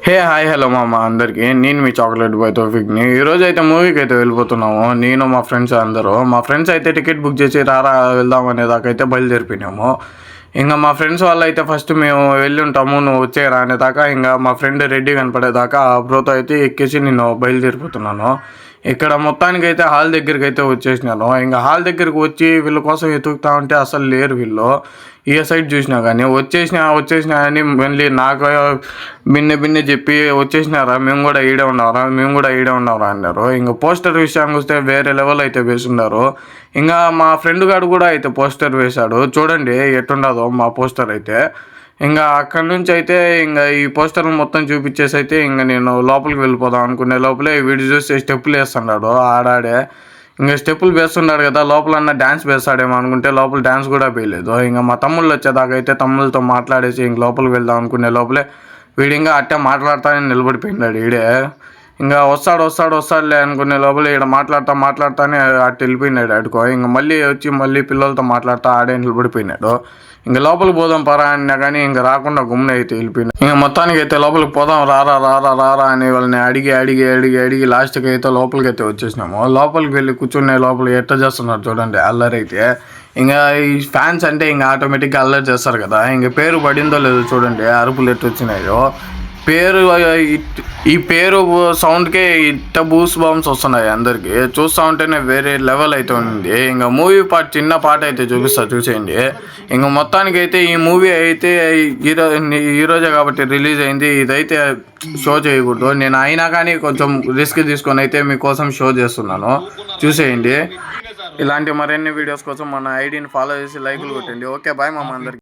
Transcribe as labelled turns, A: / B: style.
A: Hey hi hello మామ అందరికి నేను మీ చాక్లెట్ బాయ్ తోఫిక్ని. ఈరోజు అయితే మూవీకి అయితే వెళ్ళిపోతున్నాము. నేను మా ఫ్రెండ్స్ అందరూ మా ఫ్రెండ్స్ అయితే టికెట్ బుక్ చేసి రారా వెళ్దాం అనేదాకైతే బయలుదేరిపోయినాము. ఇంకా మా ఫ్రెండ్స్ వాళ్ళు అయితే ఫస్ట్ మేము వెళ్ళి ఉంటాము, నువ్వు వచ్చేయరా అనేదాకా ఇంకా మా ఫ్రెండ్ రెడ్డి కనపడేదాకా ఆ బ్రోతో అయితే ఎక్కేసి నేను బయలుదేరిపోతున్నాను. ఇక్కడ మొత్తానికి అయితే హాల్ దగ్గరికి అయితే వచ్చేసినాను. ఇంకా హాల్ దగ్గరికి వచ్చి వీళ్ళ కోసం వెతుకుతా ఉంటే అసలు లేరు వీళ్ళు. ఈ సైడ్ చూసినా కానీ వచ్చేసినా అని మళ్ళీ నాకు బిన్నె చెప్పి వచ్చేసినారా, మేము కూడా ఈడే ఉన్నారా అన్నారు. ఇంకా పోస్టర్ విషయానికి వస్తే వేరే లెవెల్ అయితే వేసున్నారు. ఇంకా మా ఫ్రెండ్ గారు కూడా అయితే పోస్టర్ వేశాడు, చూడండి ఎట్టుండదో మా పోస్టర్ అయితే. ఇంకా అక్కడి నుంచి అయితే ఇంకా ఈ పోస్టర్లు మొత్తం చూపించేసి అయితే ఇంకా నేను లోపలికి వెళ్ళిపోదాం అనుకునే లోపలే వీడు చూసి స్టెప్పులు వేస్తున్నాడు ఆడాడే. ఇంకా స్టెప్పులు వేస్తున్నాడు కదా, లోపలన్నా డ్యాన్స్ వేస్తాడేమో అనుకుంటే లోపల డ్యాన్స్ కూడా వేయలేదు. ఇంకా మా తమ్ముళ్ళు వచ్చేదాకా అయితే తమ్ముళ్ళతో మాట్లాడేసి ఇంక లోపలికి వెళ్దాం అనుకునే లోపలే వీడు ఇంకా అట్టే మాట్లాడుతానే నిలబడిపోయినాడు ఈడే. ఇంకా వస్తాడులే అనుకునే లోపల ఈడ మాట్లాడుతానే అటు వెళ్ళిపోయినాడు ఆడుకో. ఇంకా మళ్ళీ పిల్లలతో మాట్లాడుతూ ఆడే నిలబడిపోయినాడు. ఇంకా లోపలికి పోదాం పరా అన్నా కానీ ఇంకా రాకుండా గుమ్మున అయితే వెళ్ళిపోయినా. ఇంకా మొత్తానికి అయితే లోపలికి పోదాం రారా అని వాళ్ళని అడిగి లాస్ట్కి అయితే లోపలికి అయితే వచ్చేసినాము. లోపలికి వెళ్ళి కూర్చునే లోపల ఎట్ట చేస్తున్నారు చూడండి అల్లరి అయితే. ఇంకా ఈ ఫ్యాన్స్ అంటే ఇంకా ఆటోమేటిక్గా అల్లరి చేస్తారు కదా. ఇంకా పేరు పడిందో లేదో చూడండి, అరుపులు ఎట్టు వచ్చినాయో. ఈ పేరు సౌండ్కే ఇట్ట బూస్ బాంబ్స్ వస్తున్నాయి అందరికి. చూస్తూ ఉంటేనే వేరే లెవెల్ అయితే ఉంది. ఇంకా మూవీ చిన్న పాట అయితే చూసేయండి. ఇంకా మొత్తానికి అయితే ఈ మూవీ అయితే ఈరోజే కాబట్టి రిలీజ్ అయింది. ఇదైతే షో చేయకూడదు నేను, అయినా కానీ కొంచెం రిస్క్ తీసుకొని అయితే మీకోసం షో చేస్తున్నాను, చూసేయండి. ఇలాంటి మరిన్ని వీడియోస్ కోసం మన ఐడిని ఫాలో చేసి లైకులు కొట్టండి. ఓకే బాయ్ మామ అందరికి.